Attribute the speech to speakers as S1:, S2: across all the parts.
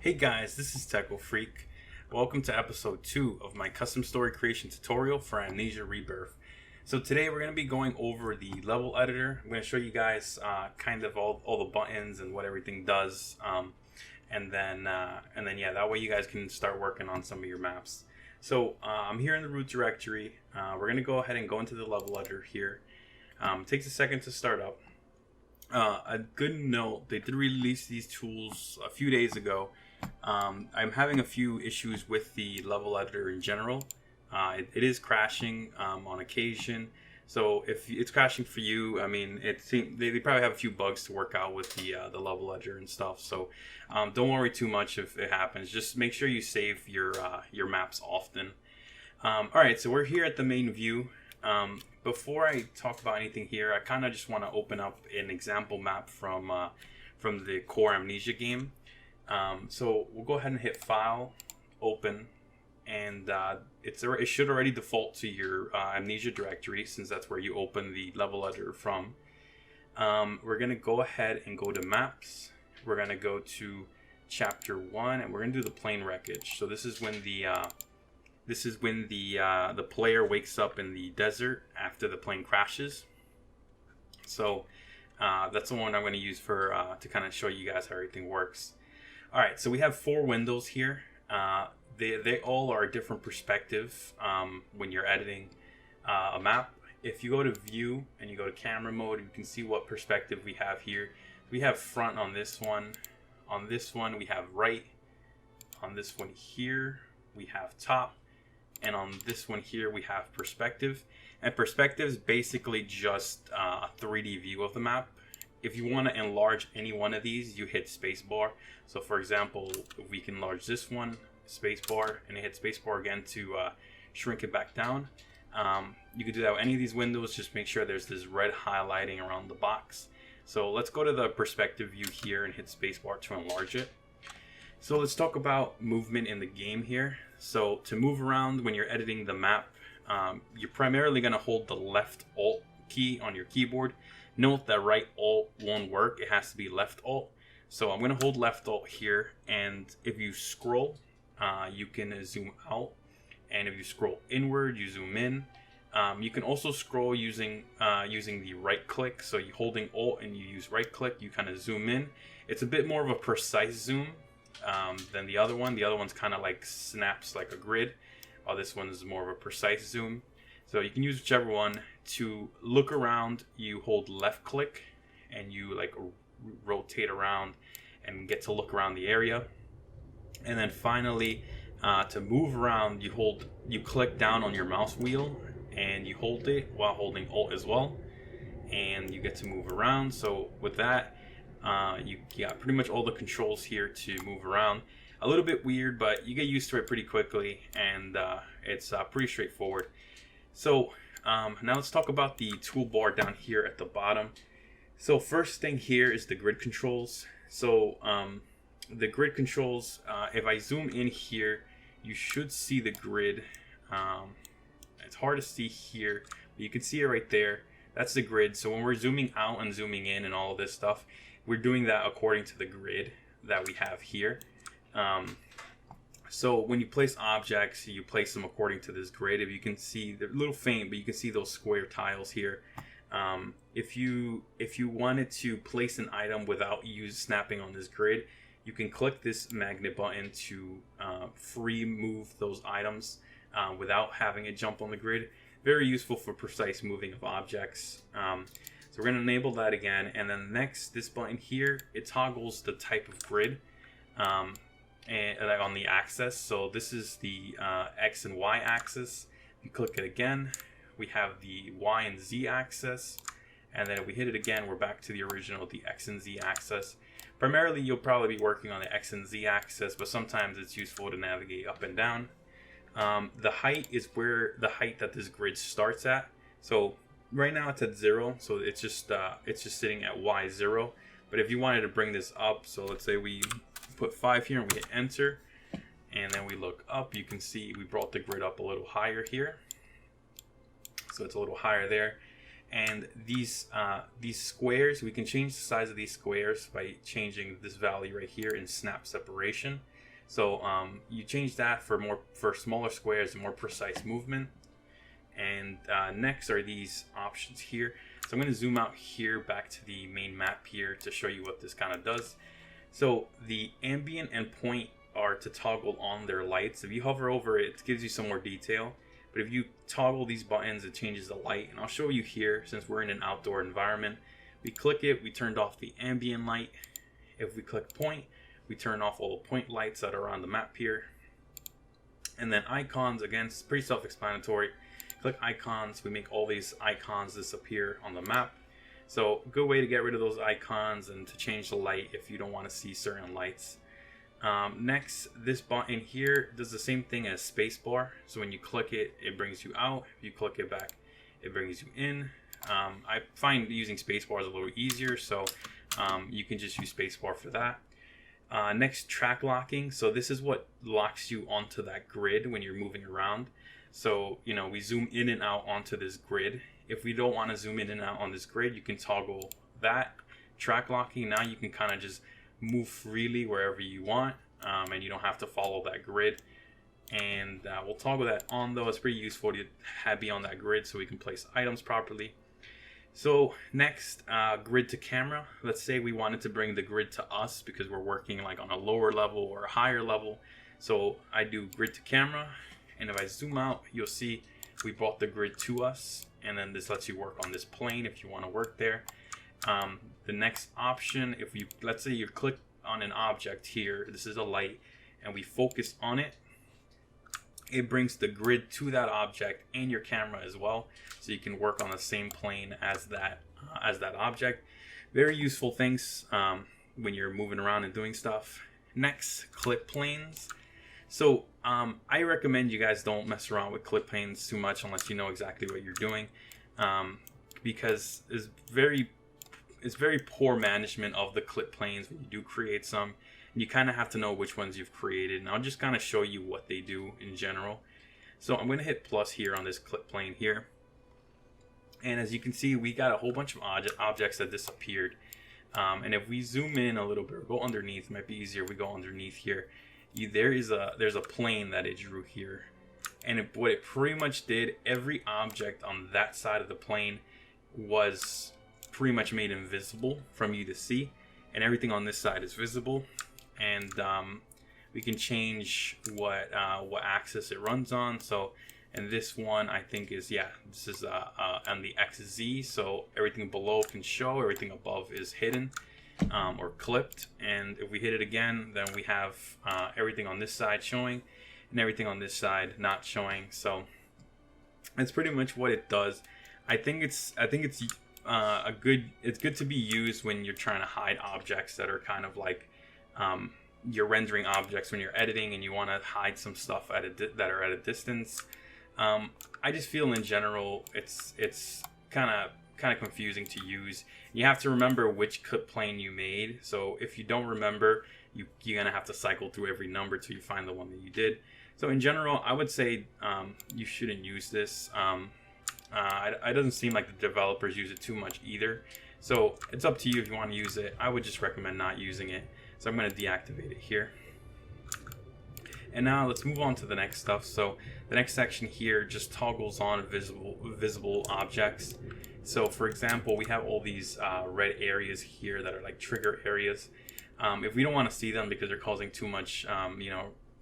S1: Hey guys, this is Techo Freak. Welcome to episode 2 of my custom story creation tutorial for Amnesia Rebirth. So today we're going to be going over the level editor. I'm going to show you guys kind of all the buttons and what everything does. And then yeah, that way you guys can start working on some of your maps. So I'm here in the root directory. We're going to go ahead and go into the level editor here. It takes a second to start up. A good note, they did release these tools a few days ago. I'm having a few issues with the level editor in general. It is crashing on occasion. So if it's crashing for you, I mean, they probably have a few bugs to work out with the level editor and stuff. So don't worry too much if it happens. Just make sure you save your maps often. All right, so we're here at the main view. Before I talk about anything here, I kind of just want to open up an example map from the core Amnesia game. So we'll go ahead and hit File, Open, and it should already default to your Amnesia directory since that's where you open the level editor from. We're going to go ahead and go to Maps. We're going to go to Chapter 1, and we're going to do the plane wreckage. So this is when the player wakes up in the desert after the plane crashes. So that's the one I'm going to use for to kind of show you guys how everything works. All right, so we have 4 windows here. They all are a different perspective when you're editing a map. If you go to View and you go to Camera Mode, you can see what perspective we have here. We have front on this one. On this one, we have right. On this one here, we have top. And on this one here, we have perspective. And perspective is basically just a 3D view of the map. If you want to enlarge any one of these, you hit spacebar. So for example, if we can enlarge this one, spacebar, and hit spacebar again to shrink it back down. You can do that with any of these windows. Just make sure there's this red highlighting around the box. So let's go to the perspective view here and hit spacebar to enlarge it. So let's talk about movement in the game here. So to move around when you're editing the map, you're primarily going to hold the left Alt key on your keyboard. Note that right Alt won't work. It has to be left Alt. So I'm going to hold left Alt here, and if you scroll, you can zoom out. And if you scroll inward, you zoom in. You can also scroll using the right click. So you're holding Alt and you use right click, you kind of zoom in. It's a bit more of a precise zoom than the other one. The other one's kind of like snaps like a grid, while this one is more of a precise zoom. So you can use whichever one. To look around, you hold left click and you like rotate around and get to look around the area. And then finally, to move around, you click down on your mouse wheel and you hold it while holding Alt as well, and you get to move around. So with that, you got pretty much all the controls here to move around. A little bit weird, but you get used to it pretty quickly, and it's pretty straightforward. So now let's talk about the toolbar down here at the bottom. So first thing here is the grid controls. So the grid controls, if I zoom in here, you should see the grid. It's hard to see here, but you can see it right there. That's the grid. So when we're zooming out and zooming in and all of this stuff, we're doing that according to the grid that we have here. So when you place objects, you place them according to this grid. If you can see, they're a little faint, but you can see those square tiles here. If you wanted to place an item without snapping on this grid, you can click this magnet button to free move those items without having it jump on the grid. Very useful for precise moving of objects. So we're going to enable that again. And then next, this button here, it toggles the type of grid. And on the axis. So this is the X and Y axis. If you click it again, we have the Y and Z axis, and then if we hit it again, we're back to the original, the X and Z axis. Primarily, you'll probably be working on the X and Z axis, but sometimes it's useful to navigate up and down. The height is where the height that this grid starts at. So right now it's at 0, so it's just sitting at Y0. But if you wanted to bring this up, so let's say we put 5 here and we hit enter, and then we look up, you can see we brought the grid up a little higher here. So it's a little higher there. And these squares, we can change the size of these squares by changing this value right here in snap separation. So you change that for smaller squares and more precise movement. And next are these options here. So I'm going to zoom out here back to the main map here to show you what this kind of does. So the ambient and point are to toggle on their lights. If you hover over it, it gives you some more detail. But if you toggle these buttons, it changes the light. And I'll show you here, since we're in an outdoor environment. We click it, we turned off the ambient light. If we click point, we turn off all the point lights that are on the map here. And then icons, again, it's pretty self-explanatory. Click icons, we make all these icons disappear on the map. So a good way to get rid of those icons and to change the light if you don't want to see certain lights. Next, this button here does the same thing as spacebar. So when you click it, it brings you out. If you click it back, it brings you in. I find using spacebar is a little easier, so you can just use spacebar for that. Next, track locking. So this is what locks you onto that grid when you're moving around. So, you know, we zoom in and out onto this grid. If we don't want to zoom in and out on this grid, you can toggle that. Track locking, now you can kind of just move freely wherever you want, and you don't have to follow that grid. And we'll toggle that on, though. It's pretty useful to be on that grid so we can place items properly. So next, grid to camera. Let's say we wanted to bring the grid to us because we're working like on a lower level or a higher level. So I do grid to camera, and if I zoom out, you'll see we brought the grid to us. And then this lets you work on this plane if you want to work there. The next option, if you, let's say you click on an object here, this is a light, and we focus on it, it brings the grid to that object and your camera as well, so you can work on the same plane as that object. Very useful things when you're moving around and doing stuff. Next, clip planes. So I recommend you guys don't mess around with clip planes too much unless you know exactly what you're doing, because it's very poor management of the clip planes when you do create some. And you kind of have to know which ones you've created. And I'll just kind of show you what they do in general. So I'm going to hit plus here on this clip plane here. And as you can see, we got a whole bunch of objects that disappeared. And if we zoom in a little bit, or go underneath, it might be easier if we go underneath here. There's a plane that it drew here. And what it pretty much did, every object on that side of the plane was pretty much made invisible from you to see, and everything on this side is visible. And we can change what axis it runs on. So, and this one I think is, yeah, this is on the XZ, so everything below can show, everything above is hidden or clipped. And if we hit it again, then we have everything on this side showing and everything on this side not showing. So that's pretty much what it does. I think it's good to be used when you're trying to hide objects that are kind of like you're rendering objects when you're editing and you want to hide some stuff that are at a distance. I just feel in general it's kind of confusing to use. You have to remember which clip plane you made. So if you don't remember, you're gonna have to cycle through every number till you find the one that you did. So in general, I would say you shouldn't use this. It doesn't seem like the developers use it too much either. So it's up to you if you want to use it. I would just recommend not using it. So I'm going to deactivate it here. And now let's move on to the next stuff. So the next section here just toggles on visible objects. So for example, we have all these red areas here that are like trigger areas. If we don't want to see them because they're causing too much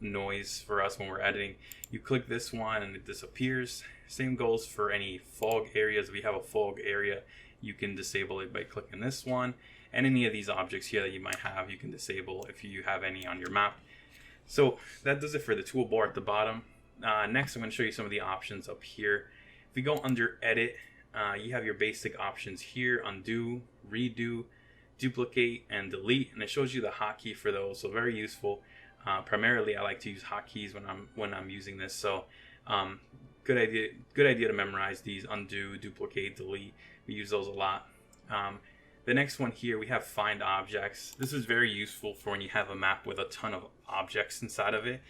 S1: noise for us when we're editing, you click this one and it disappears. Same goes for any fog areas. If we have a fog area, you can disable it by clicking this one. And any of these objects here that you might have, you can disable if you have any on your map. So that does it for the toolbar at the bottom. Next, I'm going to show you some of the options up here. If we go under edit, you have your basic options here: undo, redo, duplicate, and delete. And it shows you the hotkey for those, so very useful. Primarily, I like to use hotkeys when I'm using this. So good idea to memorize these: undo, duplicate, delete. We use those a lot. The next one here, we have find objects. This is very useful for when you have a map with a ton of objects inside of it.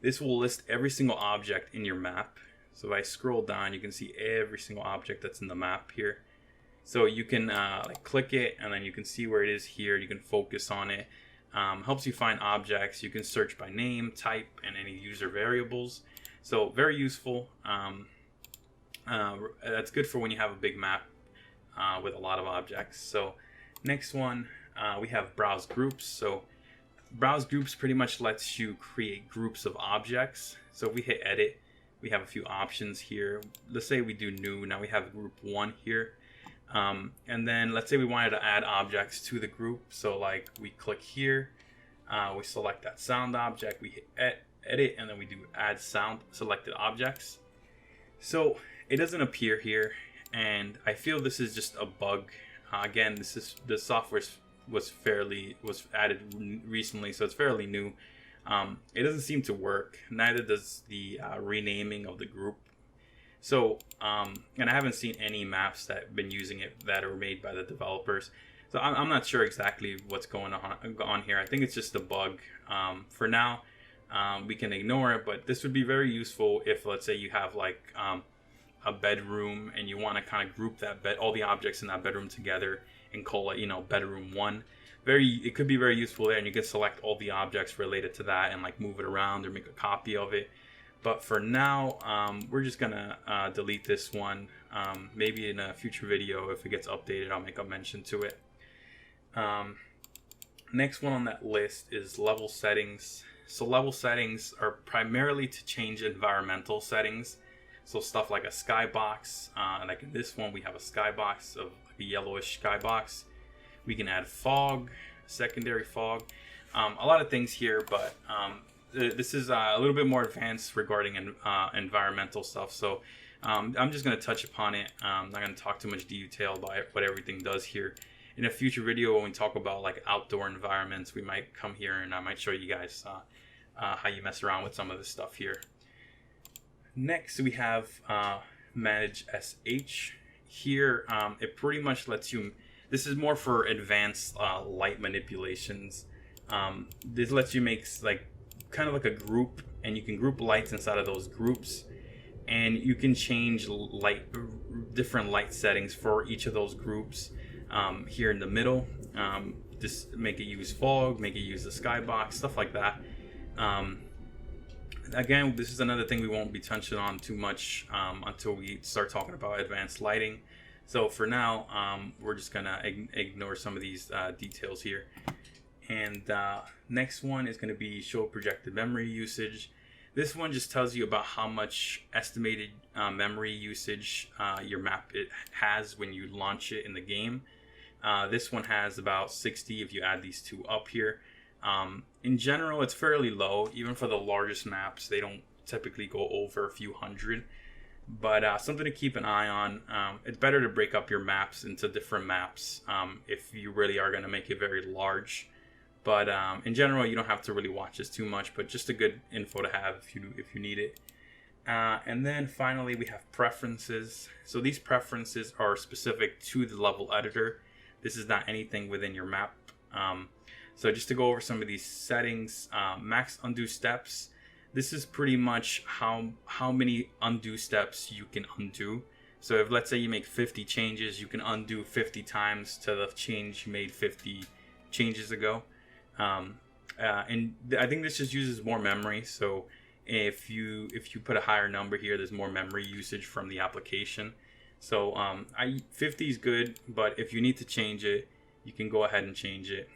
S1: This will list every single object in your map. So if I scroll down, you can see every single object that's in the map here. So you can like click it, and then you can see where it is here. You can focus on it. Helps you find objects. You can search by name, type, and any user variables. So very useful. That's good for when you have a big map with a lot of objects. So next one, we have browse groups. So browse groups pretty much lets you create groups of objects. So if we hit edit, we have a few options here. Let's say we do new. Now we have group 1 here. And then let's say we wanted to add objects to the group. So like we click here, we select that sound object, we hit edit, and then we do add sound selected objects. So it doesn't appear here, and I feel this is just a bug. Again, the software was added recently, so it's fairly new. It doesn't seem to work. Neither does the renaming of the group. So, and I haven't seen any maps that have been using it that are made by the developers. So I'm not sure exactly what's going on here. I think it's just a bug. For now, we can ignore it, but this would be very useful if, let's say, you have like a bedroom and you want to kind of group all the objects in that bedroom together and call it, bedroom 1. It could be very useful there, and you can select all the objects related to that and like move it around or make a copy of it. But for now, we're just gonna delete this one. Maybe in a future video, if it gets updated, I'll make a mention to it. Next one on that list is level settings. So level settings are primarily to change environmental settings. So stuff like a skybox, like in this one, we have a skybox of like a yellowish skybox. We can add fog, secondary fog, a lot of things here, but this is a little bit more advanced regarding environmental stuff. So I'm just going to touch upon it. I'm not going to talk too much detail about what everything does here. In a future video, when we talk about like outdoor environments, we might come here and I might show you guys how you mess around with some of this stuff here. Next, we have manage SH. Here, it pretty much lets you, this is more for advanced light manipulations. This lets you make like kind of like a group, and you can group lights inside of those groups, and you can change different light settings for each of those groups. Here in the middle, just make it use fog, make it use the skybox, stuff like that. Again, this is another thing we won't be touching on too much until we start talking about advanced lighting. So for now, we're just gonna ignore some of these details here. And next one is going to be show projected memory usage. This one just tells you about how much estimated memory usage your map has when you launch it in the game. This one has about 60 if you add these two up here. In general, it's fairly low. Even for the largest maps, they don't typically go over a few hundred. But something to keep an eye on. It's better to break up your maps into different maps if you really are going to make it very large. But in general, you don't have to really watch this too much, but just a good info to have if you need it. And then finally, we have preferences. So these preferences are specific to the level editor. This is not anything within your map. So just to go over some of these settings, max undo steps. This is pretty much how many undo steps you can undo. So if, let's say, you make 50 changes, you can undo 50 times to the change you made 50 changes ago. And I think this just uses more memory. So if you put a higher number here, there's more memory usage from the application. So 50 is good, but if you need to change it, you can go ahead and change it.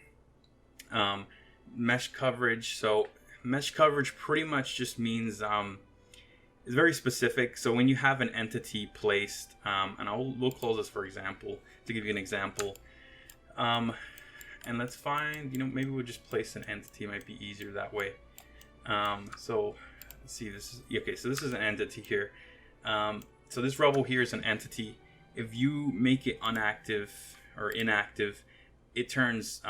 S1: Mesh coverage. So mesh coverage pretty much just means it's very specific. So when you have an entity placed, and we'll close this for example to give you an example. And let's find, maybe we'll just place an entity. It might be easier that way. So let's see, this is, okay, so this is an entity here. So this rubble here is an entity. If you make it unactive or inactive, it turns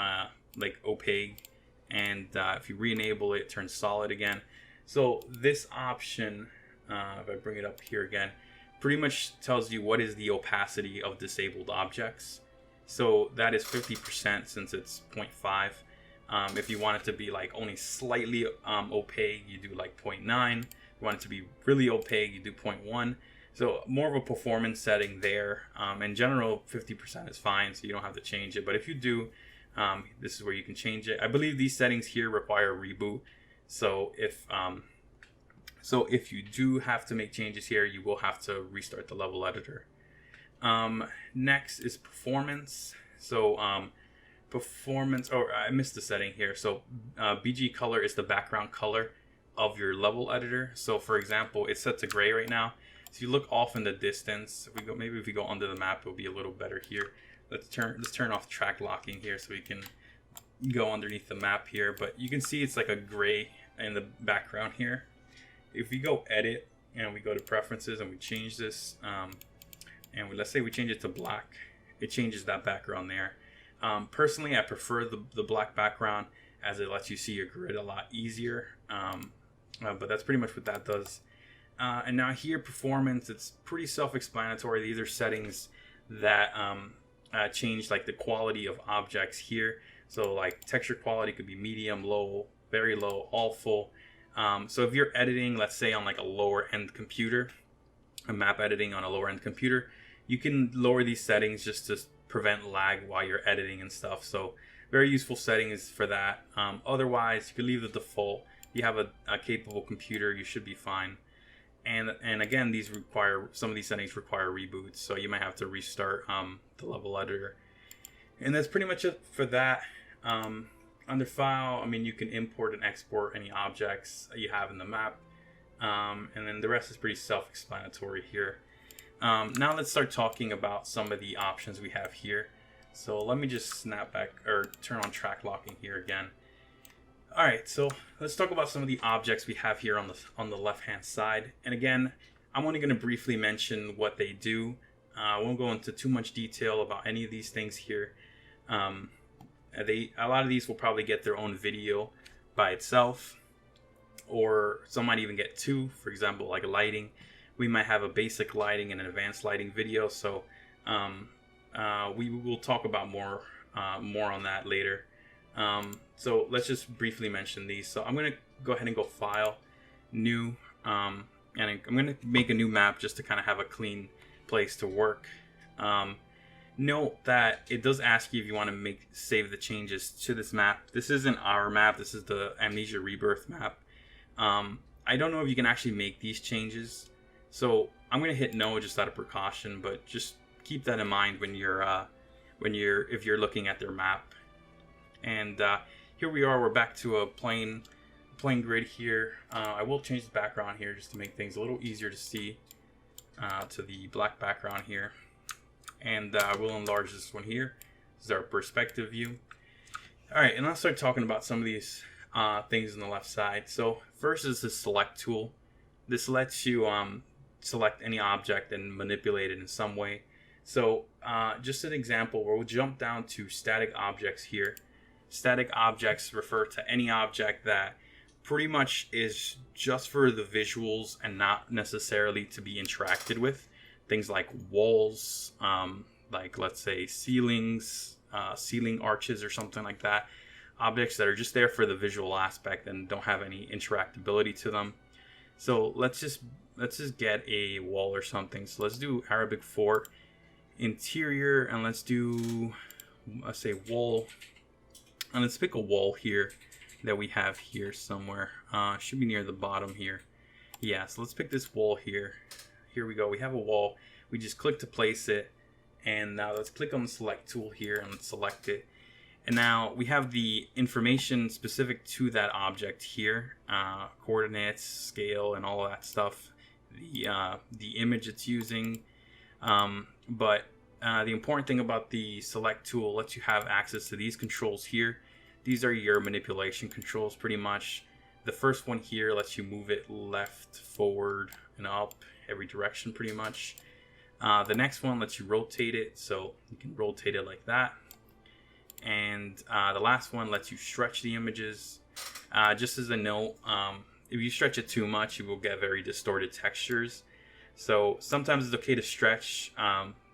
S1: like opaque. And if you re-enable it, it turns solid again. So this option, if I bring it up here again, pretty much tells you what is the opacity of disabled objects. So that is 50% since it's 0.5. If you want it to be like only slightly opaque, you do like 0.9. If you want it to be really opaque, you do 0.1. So more of a performance setting there. In general, 50% is fine, so you don't have to change it. But if you do, this is where you can change it. I believe these settings here require a reboot. So if you do have to make changes here, you will have to restart the level editor. Next is performance. So performance, oh, I missed the setting here. So BG color is the background color of your level editor. So for example, it's set to gray right now. So you look off in the distance. Maybe if we go under the map, it'll be a little better here. Let's turn off track locking here so we can go underneath the map here. But you can see it's like a gray in the background here. If we go edit and we go to preferences and we change this, let's say we change it to black, it changes that background there. Personally, I prefer the black background as it lets you see your grid a lot easier. But that's pretty much what that does. And now here, performance, it's pretty self-explanatory. These are settings that change like the quality of objects here. So like texture quality could be medium, low, very low, all full. So if you're editing, let's say on like a lower end computer, a map editing on a lower end computer, you can lower these settings just to prevent lag while you're editing and stuff. So very useful settings for that. Otherwise, you can leave the default. If you have a capable computer, you should be fine. And again, some of these settings require reboots, so you might have to restart the level editor. And that's pretty much it for that. Under file, I mean, you can import and export any objects you have in the map, and then the rest is pretty self-explanatory here. Now let's start talking about some of the options we have here. So let me just snap back or turn on track locking here again. All right, so let's talk about some of the objects we have here on the left-hand side. And again, I'm only going to briefly mention what they do. I won't go into too much detail about any of these things here. A lot of these will probably get their own video by itself, or some might even get two. For example, like lighting, we might have a basic lighting and an advanced lighting video. So we will talk about more on that later. So let's just briefly mention these. So I'm going to go ahead and go File, New, and I'm going to make a new map just to kind of have a clean place to work. Note that it does ask you if you want to save the changes to this map. This isn't our map. This is the Amnesia Rebirth map. I don't know if you can actually make these changes. So I'm going to hit no just out of precaution, but just keep that in mind when if you're looking at their map. And here we are. We're back to a plain grid here. I will change the background here just to make things a little easier to see, to the black background here. And we'll enlarge this one here. This is our perspective view. All right, and let's start talking about some of these things on the left side. So first is the select tool. This lets you select any object and manipulate it in some way. So just an example, we'll jump down to static objects here. Static objects refer to any object that pretty much is just for the visuals and not necessarily to be interacted with. Things like walls, like let's say ceilings, ceiling arches or something like that. Objects that are just there for the visual aspect and don't have any interactability to them. So let's just get a wall or something. So let's do Arabic 4 interior, and let's say wall. And let's pick a wall here that we have here somewhere. Should be near the bottom here. Yeah, so let's pick this wall here. Here we go. We have a wall. We just click to place it. And now let's click on the select tool here and let's select it. And now we have the information specific to that object here. Coordinates, scale, and all of that stuff. The image it's using. But the important thing about the select tool lets you have access to these controls here. These are your manipulation controls pretty much. The first one here lets you move it left, forward, and up every direction pretty much. The next one lets you rotate it, so you can rotate it like that. And the last one lets you stretch the images. Just as a note, if you stretch it too much, you will get very distorted textures. So sometimes it's okay to stretch,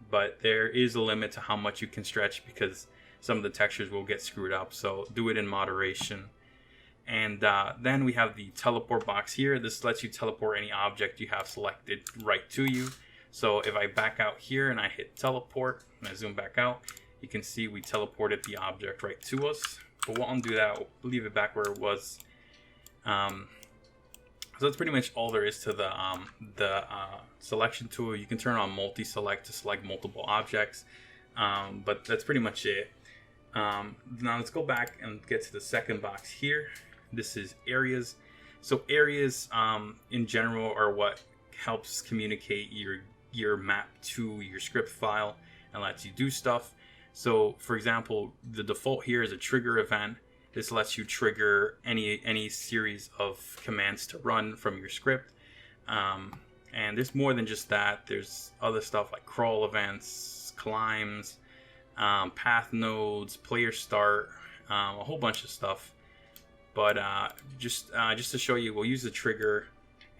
S1: but there is a limit to how much you can stretch because some of the textures will get screwed up. So do it in moderation. And then we have the teleport box here. This lets you teleport any object you have selected right to you. So if I back out here and I hit teleport and I zoom back out, you can see we teleported the object right to us. But we won't do that. We'll leave it back where it was. So that's pretty much all there is to the selection tool. You can turn on multi-select to select multiple objects, but that's pretty much it. Now let's go back and get to the second box here. This is areas. So areas in general are what helps communicate your map to your script file and lets you do stuff. So for example, the default here is a trigger event. This lets you trigger any series of commands to run from your script. And there's more than just that. There's other stuff like crawl events, climbs, path nodes, player start, a whole bunch of stuff. But just to show you, we'll use the trigger.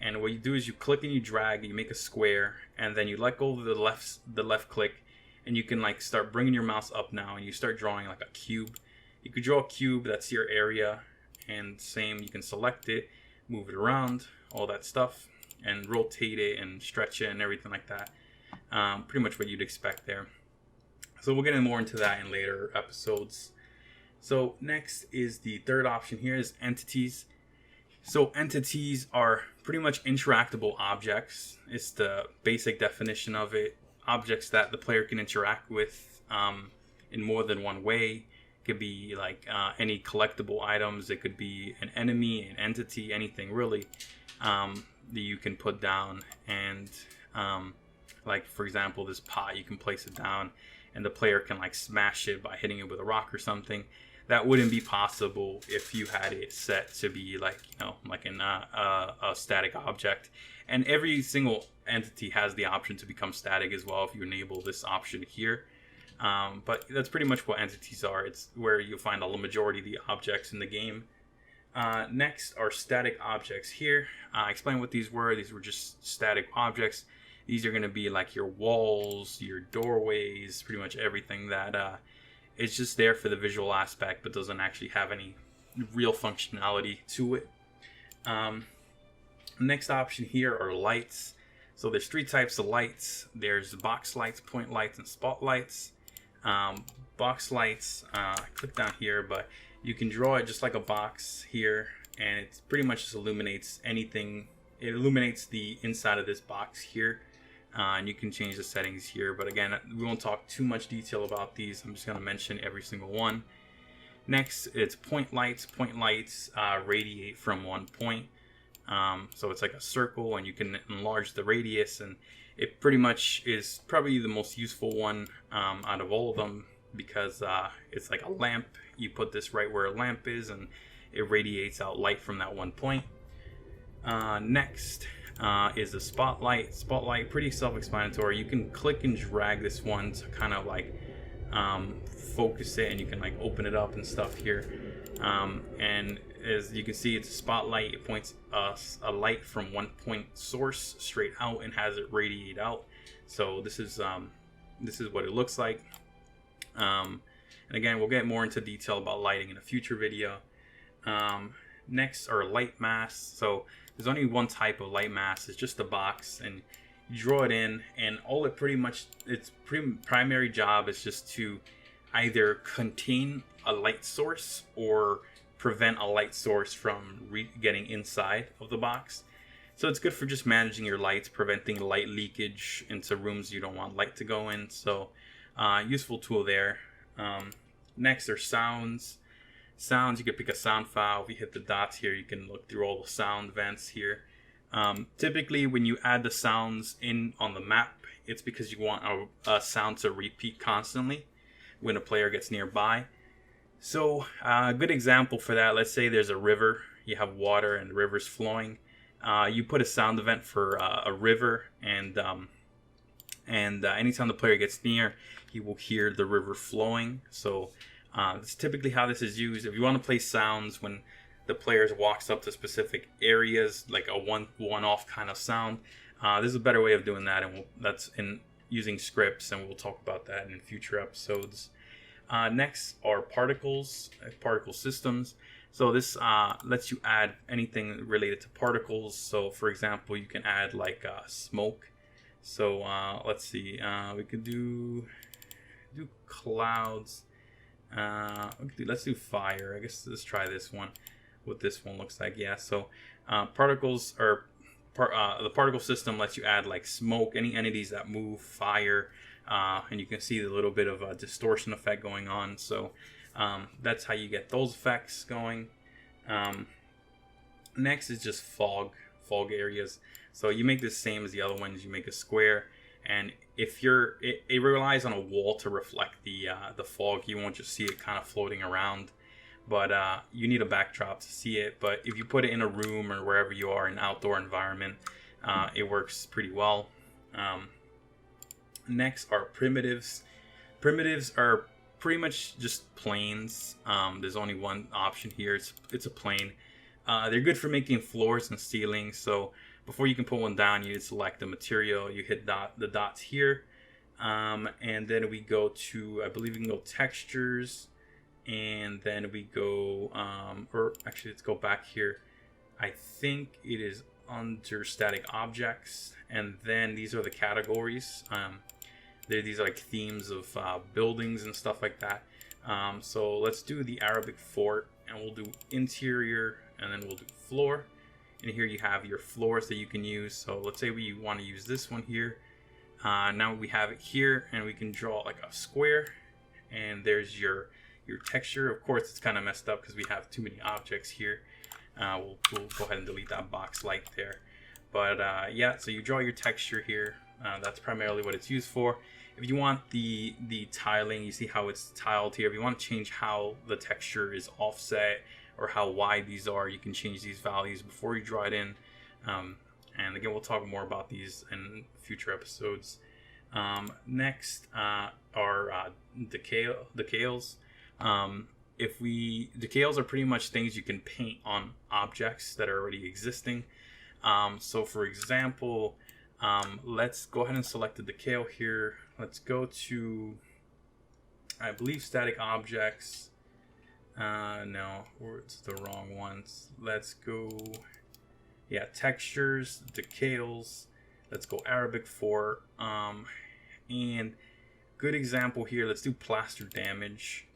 S1: And what you do is you click and you drag, you make a square, and then you let go of the left click, and you can like start bringing your mouse up now, and you start drawing like a cube. You could draw a cube, that's your area, and same, you can select it, move it around, all that stuff, and rotate it and stretch it and everything like that. Pretty much what you'd expect there. So we'll get more into that in later episodes. So next is the third option here is entities. So entities are pretty much interactable objects. It's the basic definition of it. Objects that the player can interact with in more than one way. It could be like any collectible items. It could be an enemy, an entity, anything really that you can put down. And like for example, this pot, you can place it down and the player can like smash it by hitting it with a rock or something. That wouldn't be possible if you had it set to be like, you know, like in a static object. And every single entity has the option to become static as well if you enable this option here. But that's pretty much what entities are. It's where you'll find the majority of the objects in the game. Next are static objects here. Explain what these were. These were just static objects. These are going to be like your walls, your doorways, pretty much everything that it's just there for the visual aspect, but doesn't actually have any real functionality to it. Next option here are lights. So there's three types of lights. There's box lights, point lights, and spotlights. Box lights, I click down here, but you can draw it just like a box here, and it pretty much just illuminates anything. It illuminates the inside of this box here. And you can change the settings here, but again, we won't talk too much detail about these. I'm just going to mention every single one. Next, it's point lights. Point lights radiate from one point, so it's like a circle, and you can enlarge the radius, and it pretty much is probably the most useful one out of all of them, because it's like a lamp. You put this right where a lamp is, and it radiates out light from that one point. Next is the spotlight. Spotlight, pretty self-explanatory. You can click and drag this one to kind of like focus it, and you can like open it up and stuff here. And as you can see, it's a spotlight. It points a light from one point source straight out and has it radiate out. So this is what it looks like. And again, we'll get more into detail about lighting in a future video. Next are light masks. So there's only one type of light mask. It's just a box, and you draw it in, and all it pretty much, its primary job is just to either contain a light source or prevent a light source from getting inside of the box. So it's good for just managing your lights, preventing light leakage into rooms you don't want light to go in. So useful tool there. Next are sounds. Sounds, you can pick a sound file. If you hit the dots here, you can look through all the sound vents here. Typically, when you add the sounds in on the map, it's because you want a sound to repeat constantly when a player gets nearby. So a good example for that, let's say there's a river. You have water and the river's flowing. You put a sound event for a river, and anytime the player gets near, he will hear the river flowing. So that's typically how this is used. If you want to play sounds when the players walks up to specific areas, like a one-off kind of sound, this is a better way of doing that, and that's in using scripts, and we'll talk about that in future episodes. Next are particles, particle systems. So this lets you add anything related to particles. So for example, you can add like smoke. So let's see. We could do clouds. Let's do fire. I guess let's try this one. What this one looks like. Yeah. So particles are the particle system lets you add like smoke, any entities that move, fire, and you can see the little bit of a distortion effect going on. So that's how you get those effects going. Next is just fog areas. So you make the same as the other ones. You make a square, and if it relies on a wall to reflect the fog. You won't just see it kind of floating around, but you need a backdrop to see it. But if you put it in a room or wherever you are, an outdoor environment, it works pretty well. Next are primitives. Primitives are pretty much just planes. There's only one option here. It's a plane. They're good for making floors and ceilings. So before you can put one down, you need to select the material. You hit the dots here, and then we go to, I believe we can go textures, and then we go, or actually let's go back here. I think it is under static objects, and then these are the categories. These are like themes of buildings and stuff like that. So let's do the Arabic fort, and we'll do interior, and then we'll do floor. And here you have your floors that you can use. So let's say we want to use this one here. Now we have it here, and we can draw like a square, and there's your texture. Of course, it's kind of messed up because we have too many objects here. We'll go ahead and delete that box light there. But yeah, so you draw your texture here. That's primarily what it's used for. If you want the tiling, you see how it's tiled here. If you want to change how the texture is offset or how wide these are, you can change these values before you draw it in. And again, we'll talk more about these in future episodes. Next are decals. Decals are pretty much things you can paint on objects that are already existing. So for example, let's go ahead and select the decal here. Let's go to, I believe, static objects. No, it's the wrong ones. Let's go, yeah, textures, decals. Let's go Arabic fort. And good example here, let's do plaster damage.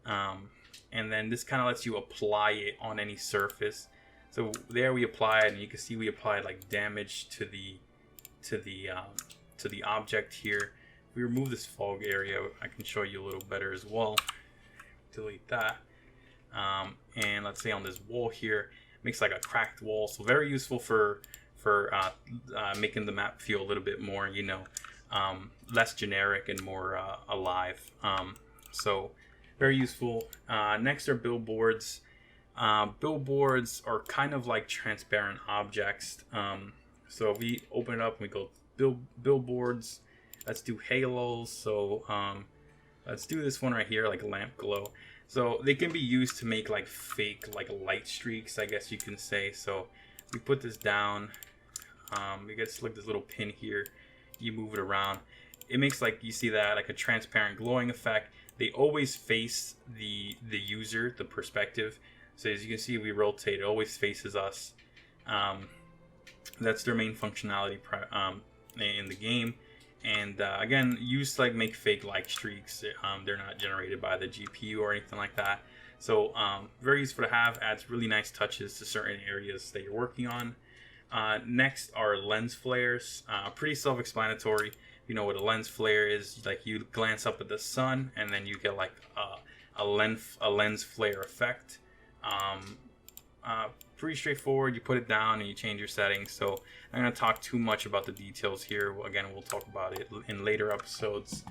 S1: And then this kind of lets you apply it on any surface. So there we apply it, and you can see we applied like damage to the object here. If we remove this fog area, I can show you a little better as well. Delete that. And let's say on this wall here, makes like a cracked wall. So very useful for making the map feel a little bit more, less generic and more alive. So very useful. Next are billboards. Billboards are kind of like transparent objects. So if we open it up and we go billboards, let's do halos. So let's do this one right here, like lamp glow. So they can be used to make like fake like light streaks, I guess you can say. So we put this down. You get to select this little pin here. You move it around. It makes, like, you see that, like a transparent glowing effect. They always face the user, the perspective. So as you can see, we rotate, it always faces us. That's their main functionality in the game. And again, used to like make fake light streaks. They're not generated by the GPU or anything like that. So very useful to have. Adds really nice touches to certain areas that you're working on. Next are lens flares. Pretty self-explanatory. You know what a lens flare is. Like, you glance up at the sun, and then you get like a lens flare effect. Pretty straightforward. You put it down and you change your settings. So I'm going to talk too much about the details here. Again, we'll talk about it in later episodes.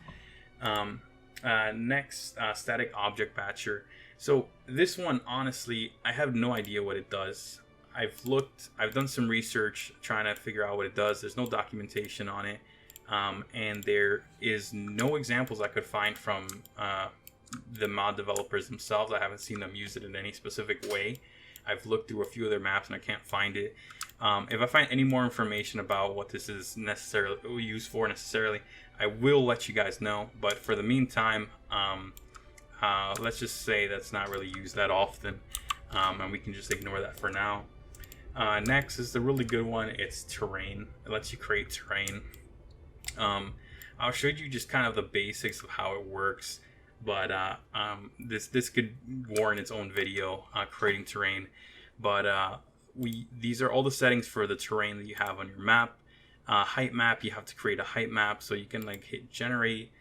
S1: Next, static object batcher. So this one, honestly, I have no idea what it does. I've done some research trying to figure out what it does. There's no documentation on it. And there is no examples I could find from the mod developers themselves. I haven't seen them use it in any specific way. I've looked through a few of their maps and I can't find it. If I find any more information about what this is necessarily used for I will let you guys know. But for the meantime, let's just say that's not really used that often, and we can just ignore that for now. Next is the really good one. It's terrain. It lets you create terrain. I'll show you just kind of the basics of how it works, but this could warrant its own video, creating terrain. But these are all the settings for the terrain that you have on your map. Height map, you have to create a height map, so you can like hit generate.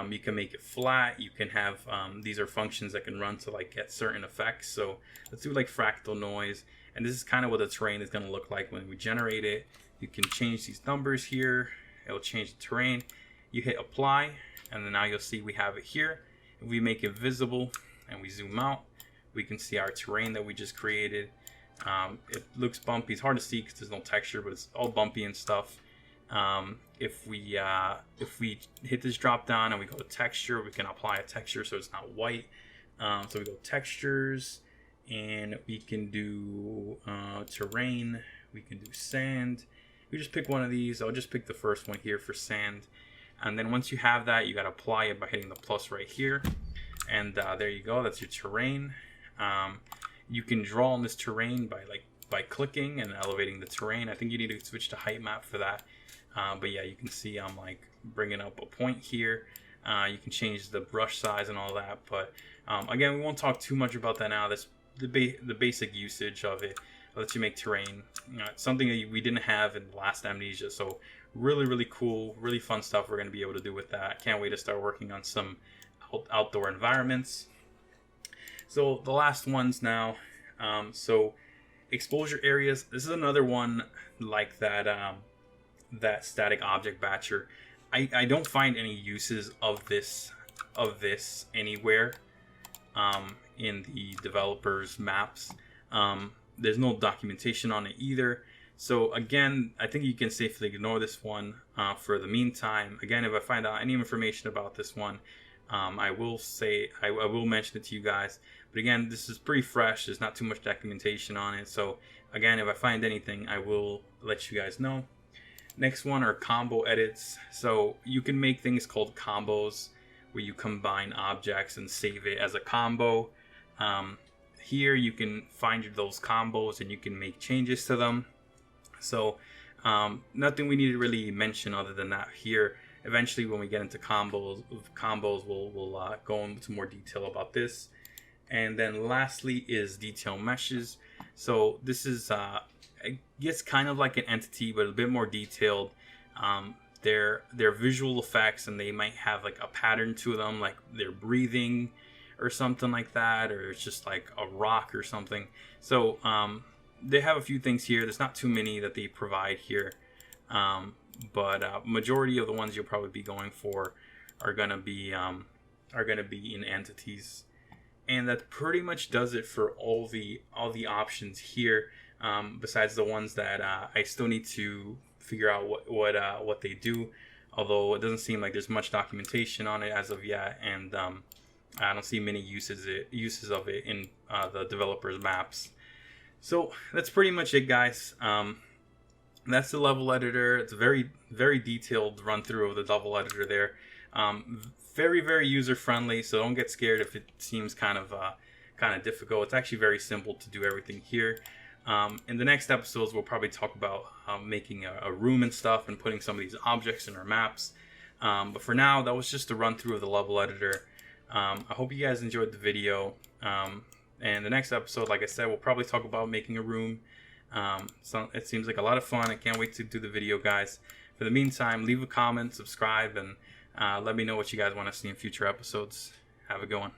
S1: You can make it flat. You can have these are functions that can run to like get certain effects. So let's do like fractal noise, and this is kind of what the terrain is going to look like when we generate it. You can change these numbers here. It'll change the terrain. You hit apply, and then now you'll see we have it here. If we make it visible and we zoom out, we can see our terrain that we just created. It looks bumpy. It's hard to see because there's no texture, but it's all bumpy and stuff. If we hit this drop down and we go to texture, we can apply a texture so it's not white. So we go textures, and we can do terrain. We can do sand. We just pick one of these. I'll just pick the first one here for sand. And then once you have that, you got to apply it by hitting the plus right here. And there you go. That's your terrain. You can draw on this terrain by clicking and elevating the terrain. I think you need to switch to height map for that. But yeah, you can see I'm like bringing up a point here. You can change the brush size and all that. But again, we won't talk too much about that now. That's the basic usage of it. I'll let you make terrain. It's something that we didn't have in the last Amnesia. So really cool, really fun stuff we're going to be able to do with that. Can't wait to start working on some outdoor environments. So the last ones now. So exposure areas. This is another one like that. That static object batcher. I don't find any uses of this anywhere in the developers maps. There's no documentation on it either. So again, I think you can safely ignore this one for the meantime. Again, if I find out any information about this one, I will mention it to you guys. But again, this is pretty fresh. There's not too much documentation on it. So again, if I find anything, I will let you guys know. Next one are combo edits. So you can make things called combos where you combine objects and save it as a combo. Here you can find those combos and you can make changes to them. So nothing we need to really mention other than that here. Eventually when we get into combos we'll go into more detail about this. And then lastly is detail meshes. So this is I guess kind of like an entity, but a bit more detailed. They're visual effects, and they might have like a pattern to them, like they're breathing or something like that, or it's just like a rock or something. So they have a few things here. There's not too many that they provide here, but majority of the ones you'll probably be going for are gonna be in entities, and that pretty much does it for all the options here. Besides the ones that I still need to figure out what they do, although it doesn't seem like there's much documentation on it as of yet, and I don't see many uses of it in the developers maps. So that's pretty much it, guys. That's the level editor. It's a very detailed run through of the level editor there. Very user friendly, so don't get scared if it seems kind of difficult. It's actually very simple to do everything here. In the next episodes, we'll probably talk about making a room and stuff and putting some of these objects in our maps. But for now, that was just a run through of the level editor. I hope you guys enjoyed the video. And the next episode, like I said, we'll probably talk about making a room. So it seems like a lot of fun. I can't wait to do the video, guys. For the meantime, leave a comment, subscribe, and let me know what you guys want to see in future episodes. Have a good one.